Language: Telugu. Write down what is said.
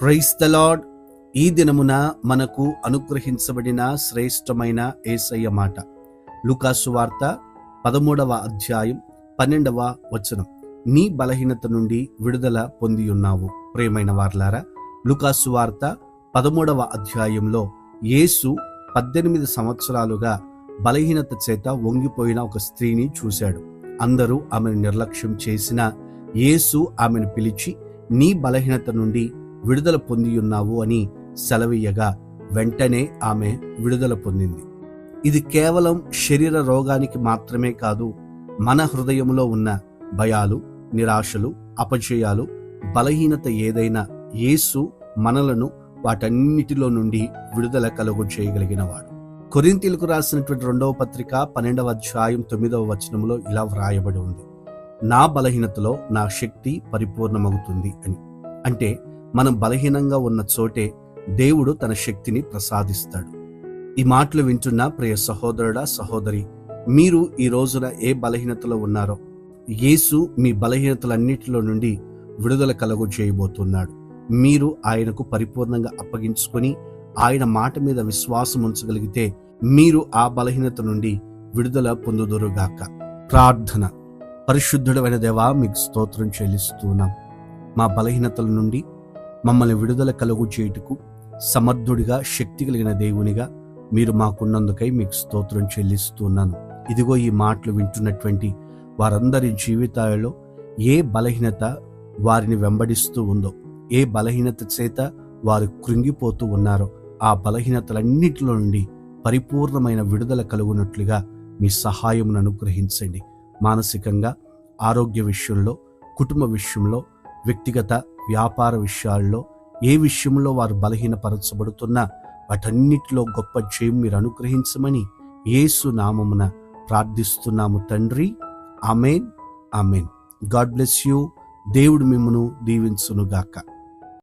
Praise the lord. ఈ దినమున మనకు అనుగ్రహించబడిన శ్రేష్టమైన యేసయ్య మాట లూకా సువార్త 13వ అధ్యాయం 12వ వచనం. నీ బలహీనత నుండి విడుదల పొందియున్నావు. ప్రియమైన వారలారా, లూకా సువార్త 13వ అధ్యాయంలో యేసు 18 సంవత్సరాలుగా బలహీనత చేత వంగిపోయిన ఒక స్త్రీని చూశాడు. అందరూ ఆమెను నిర్లక్ష్యం చేసిన యేసు ఆమెను పిలిచి, నీ బలహీనత నుండి విడుదల పొందియున్నావు అని సెలవీయగా వెంటనే ఆమె విడుదల పొందింది. ఇది కేవలం శరీర రోగానికి మాత్రమే కాదు, మన హృదయంలో ఉన్న భయాలు, నిరాశలు, అపజయాలు, బలహీనత ఏదైనా యేసు మనలను వాటన్నిటిలో నుండి విడుదల కలుగు చేయగలిగినవాడు. కొరింథీయులకు రాసినటువంటి 2వ పత్రిక 12వ అధ్యాయం 9వ వచనంలో ఇలా వ్రాయబడి ఉంది, నా బలహీనతలో నా శక్తి పరిపూర్ణమవుతుంది అని. అంటే మనం బలహీనంగా ఉన్న చోటే దేవుడు తన శక్తిని ప్రసాదిస్తాడు. ఈ మాటలు వింటున్న ప్రియ సహోదరుడా, సహోదరి, మీరు ఈ రోజున ఏ బలహీనతలో ఉన్నారో యేసు మీ బలహీనతలన్నిటిలో నుండి విడుదల కలుగు చేయబోతున్నాడు. మీరు ఆయనకు పరిపూర్ణంగా అప్పగించుకొని ఆయన మాట మీద విశ్వాసం ఉంచగలిగితే మీరు ఆ బలహీనత నుండి విడుదల పొందుదురుగాక. ప్రార్థన. పరిశుద్ధుడైన దేవా, మీకు స్తోత్రం చెల్లిస్తున్నాం. మా బలహీనతల నుండి మమ్మల్ని విడుదల కలుగు చేయుటకు సమర్థుడిగా, శక్తి కలిగిన దేవునిగా మీరు మాకున్నందుకై మీకు స్తోత్రం చెల్లిస్తున్నాను. ఇదిగో ఈ మాటలు వింటున్నటువంటి వారందరి జీవితాలలో ఏ బలహీనత వారిని వెంబడిస్తూ ఉందో, ఏ బలహీనత చేత వారు కృంగిపోతూ ఉన్నారో ఆ బలహీనతలన్నిటిలో నుండి పరిపూర్ణమైన విడుదల కలుగునట్లుగా మీ సహాయమును అనుగ్రహించండి. మానసికంగా, ఆరోగ్య విషయంలో, కుటుంబ విషయంలో, వ్యక్తిగత వ్యాపార విషయాల్లో ఏ విషయంలో వారు బలహీనపరచబడుతున్నా వాటన్నిటిలో గొప్ప జయం మీరు అనుగ్రహించమని యేసు నామమున ప్రార్థిస్తున్నాము తండ్రి. ఆమేన్, ఆమేన్. God bless you. దేవుడు మిమ్మును దీవించునుగాక.